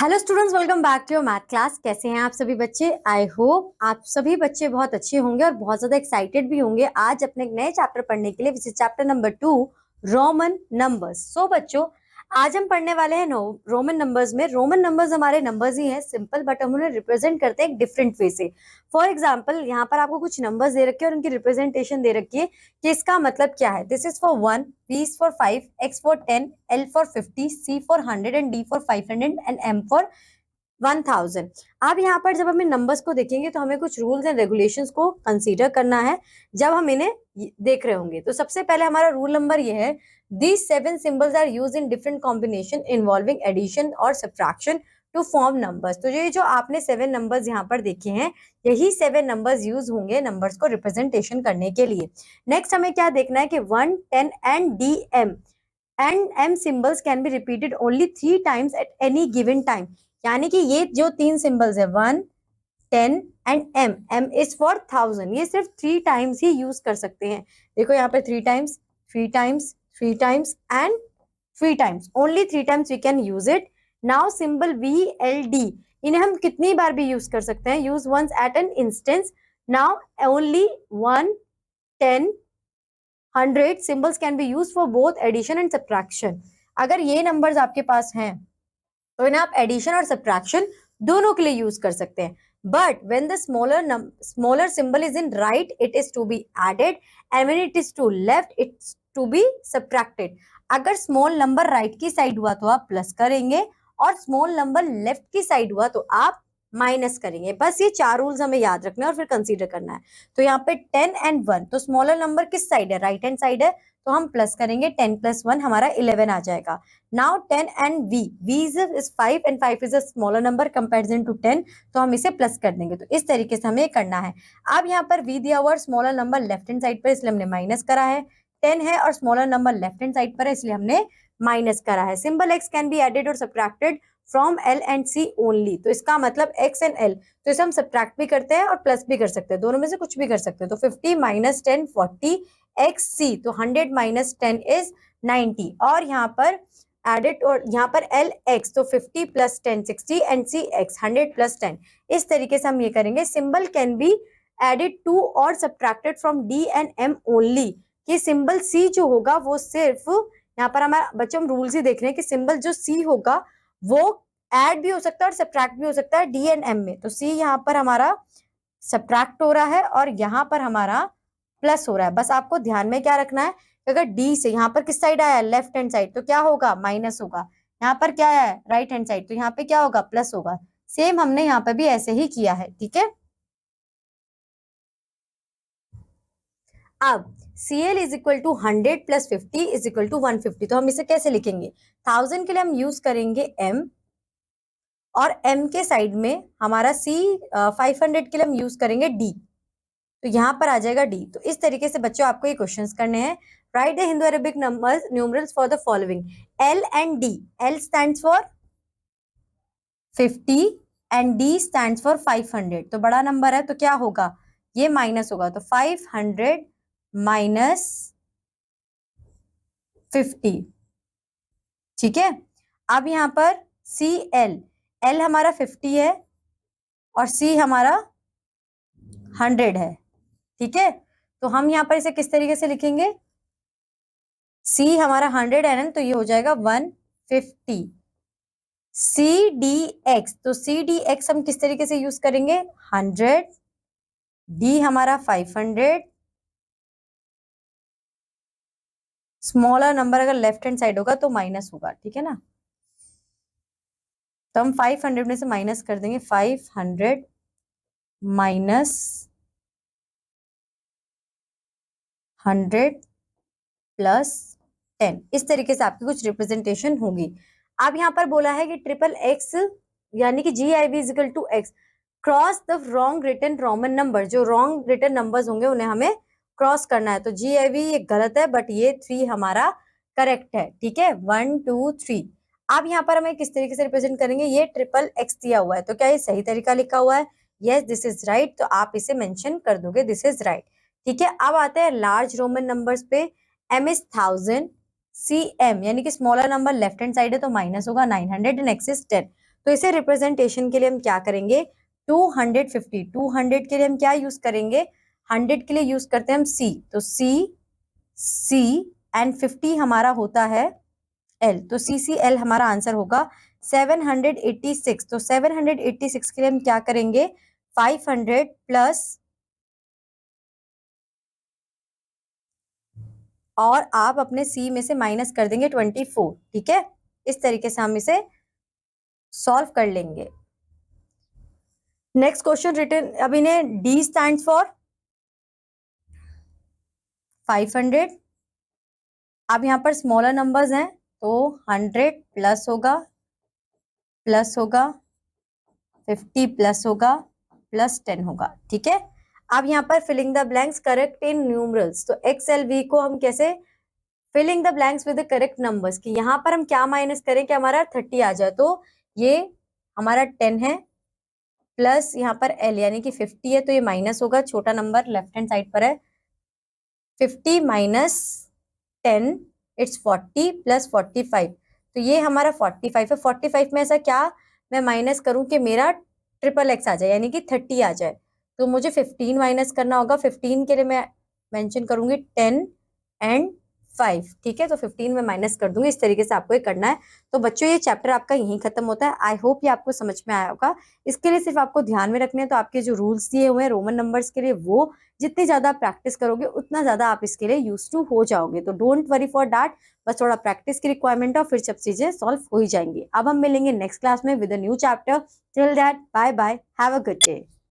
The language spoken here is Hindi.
Hello students, welcome back to your math class. कैसे हैं आप सभी बच्चे? आई होप आप सभी बच्चे बहुत अच्छे होंगे और बहुत ज्यादा एक्साइटेड भी होंगे आज अपने एक नए चैप्टर पढ़ने के लिए, which is chapter number 2, Roman numbers. So बच्चों, आज हम पढ़ने वाले हैं रोमन नंबर्स में। रोमन नंबर्स हमारे नंबर्स ही हैं, सिंपल, बट हम उन्हें रिप्रेजेंट करते हैं एक डिफरेंट वे से। फॉर एग्जाम्पल, यहाँ पर आपको कुछ नंबर्स दे रखे हैं और उनकी रिप्रेजेंटेशन दे रखी है कि इसका मतलब क्या है। This is for 1, V is for 5, X for 10, L for 50, C for 100 and D for 500 and M for 1000। अब यहाँ पर जब हमें नंबर्स को देखेंगे तो हमें कुछ रूल्स एंड रेगुलेशंस को कंसीडर करना है जब हम इन्हें देख रहे होंगे। तो सबसे पहले हमारा रूल नंबर ये है, these 7 symbols are used in different combination involving addition और subtraction to form numbers। तो ये जो आपने 7 नंबर्स यहाँ पर देखे हैं, यही 7 नंबर्स यूज होंगे नंबर्स को रिप्रेजेंटेशन करने के लिए। नेक्स्ट हमें क्या देखना है कि 1, 10 and DM and M symbols can be repeated only 3 times at any given time। यानी कि ये जो 3 सिंबल्स है 1, 10 एंड M इज फॉर 1000, ये सिर्फ 3 टाइम्स ही यूज कर सकते हैं। देखो यहाँ पे 3 times, 3 times, 3 times and 3 times, only 3 times we can use it. Now symbol VLD, इन्हें हम कितनी बार भी यूज कर सकते हैं, use once at an instance. Now only 1, 10, 100 symbols can be use for both addition and subtraction. अगर ये नंबर्स आपके पास हैं तो इन्हें आप एडिशन और सब्ट्रैक्शन दोनों के लिए यूज कर सकते हैं। But when the smaller symbol is in right, it is to be added and when it is to left, it's to be subtracted. अगर स्मॉल नंबर राइट की साइड हुआ तो आप प्लस करेंगे और स्मॉल नंबर लेफ्ट की साइड हुआ तो आप माइनस करेंगे। बस ये 4 रूल्स हमें याद रखना है और फिर कंसीडर करना है। तो यहाँ पे 10 एंड 1, तो स्मॉलर नंबर किस साइड है, राइट हैंड साइड है, तो हम प्लस करेंगे, 10 प्लस 1 हमारा 11 आ जाएगा। Now 10 and V is 5 and 5 is a smaller number comparison to 10, तो हम इसे प्लस कर देंगे। तो इस तरीके से हमें करना है। अब यहाँ पर V दिया हुआ और smaller number left hand side पर, इसलिए हमने माइनस करा है। 10 है और smaller number left hand side पर है, इसलिए हमने माइनस करा है। Symbol X can be added और subtracted from L and C only. तो इसका मतलब X एंड L, तो इसे हम सब्ट्रैक्ट भी करते हैं और प्लस भी कर सकते हैं, दोनों में से कुछ भी कर सकते हैं। तो 50 माइनस 10 40 XC, तो 100 माइनस 10 इज 90। और यहाँ पर एडेड और यहाँ पर LX, तो 50 प्लस 10 60 एंड CX 100 प्लस 10। इस तरीके से हम ये करेंगे। Symbol can be added to और subtracted from D and M only, कि सिंबल C जो होगा वो सिर्फ, यहाँ पर हमारा बच्चों हम रूल्स ही देख रहे हैं कि सिंबल जो C होगा वो ऐड भी हो सकता है और सब्ट्रैक्ट भी हो सकता है D एंड M में। तो C यहाँ पर हमारा सब्ट्रैक्ट हो रहा है और यहाँ पर हमारा प्लस हो रहा है। बस आपको ध्यान में क्या रखना है, अगर D से यहाँ पर किस साइड आया, लेफ्ट हैंड साइड, तो क्या होगा, माइनस होगा। यहाँ पर क्या है, राइट हैंड साइड, तो यहाँ पे क्या होगा, प्लस होगा। सेम हमने यहाँ पे भी ऐसे ही किया है, ठीक है। अब CL is equal to 100 plus 50 is equal to 150। तो हम इसे कैसे लिखेंगे, 1000 के लिए हम यूज करेंगे M, और M के साइड में हमारा C, 500 के लिए हम यूज करेंगे D, तो यहाँ पर आ जाएगा D। तो इस तरीके से बच्चों आपको ये क्वेश्चंस करने हैं। Right the Hindu Arabic numbers numerals for the following. L and D, L stands for 50 and D stands for 500। तो बड़ा नंबर है तो क्या होगा, ये माइनस होगा, तो 500 माइनस 50, ठीक है। अब यहाँ पर CL, L हमारा 50 है और C हमारा 100 है, ठीक है। तो हम यहाँ पर इसे किस तरीके से लिखेंगे, C हमारा 100 है ना, तो ये हो जाएगा 150। CDX, तो CDX हम किस तरीके से यूज करेंगे, 100, D हमारा 500, स्मॉलर नंबर अगर लेफ्ट हैंड साइड होगा तो माइनस होगा, ठीक है ना। तो हम 500 में से माइनस कर देंगे, 500 माइनस 100 प्लस 10। इस तरीके से आपकी कुछ रिप्रेजेंटेशन होगी। अब यहाँ पर बोला है कि ट्रिपल एक्स यानी कि GIV is equal to X cross the wrong written Roman number. जो रॉन्ग रिटन नंबर्स होंगे उन्हें हमें क्रॉस करना है। तो GIV ये गलत है, बट ये 3 हमारा करेक्ट है, ठीक है, 1 2 3। अब यहाँ पर हमें किस तरीके से रिप्रेजेंट करेंगे, ये ट्रिपल एक्स दिया हुआ है तो क्या ये सही तरीका लिखा हुआ है, यस दिस इज राइट, तो आप इसे मेंशन कर दोगे दिस इज राइट, ठीक है। अब आते हैं लार्ज रोमन नंबर्स पे। M इज 1000, CM यानी कि smaller number left hand side है तो माइनस होगा, 900 एंड X इज 10। तो इसे रिप्रेजेंटेशन के लिए हम क्या करेंगे, 250, 200 के लिए हम क्या यूज करेंगे, 100 के लिए यूज करते हैं हम C, तो C एंड 50 हमारा होता है L, तो CCL हमारा आंसर होगा 786। तो 786 के लिए हम क्या करेंगे, 500 प्लस, और आप अपने C में से माइनस कर देंगे 24, ठीक है। इस तरीके से हम इसे सॉल्व कर लेंगे। नेक्स्ट क्वेश्चन रिटन, अब इन्हें D स्टैंड फॉर 500। अब यहाँ पर स्मॉलर नंबर्स हैं तो 100 प्लस होगा, 50 प्लस होगा, प्लस 10 होगा, ठीक है। अब यहाँ पर filling the blanks correct in numerals, तो XLV को हम कैसे, filling the blanks with the correct numbers, कि यहाँ पर हम क्या माइनस करें कि हमारा 30 आ जाए, तो ये हमारा 10 है, प्लस यहाँ पर L यानी कि 50 है, तो ये माइनस होगा, छोटा नंबर लेफ्ट हैंड साइड पर है, 50 माइनस 10 इट्स 40 प्लस 45, तो ये हमारा 45 है। 45 में ऐसा क्या मैं माइनस करूं कि मेरा XXX आ जाए यानी कि 30 आ जाए, तो मुझे 15 माइनस करना होगा। 15 के लिए मैं मेंशन करूंगी 10 एंड 5, ठीक है, तो 15 में माइनस कर दूंगी। इस तरीके से आपको ये करना है। तो बच्चों ये चैप्टर आपका यहीं खत्म होता है। आई होप ये आपको समझ में आया होगा। इसके लिए सिर्फ आपको ध्यान में रखने हैं, तो आपके जो रूल्स दिए हुए हैं रोमन नंबर्स के लिए, वो जितनी ज्यादा प्रैक्टिस करोगे उतना ज्यादा आप इसके लिए यूज टू हो जाओगे। तो डोंट वरी फॉर दैट, बस थोड़ा प्रैक्टिस की रिक्वायरमेंट है, फिर सब चीजें सॉल्व हो ही जाएंगी। अब हम मिलेंगे नेक्स्ट क्लास में with a new chapter. Till that, bye bye, have a good day.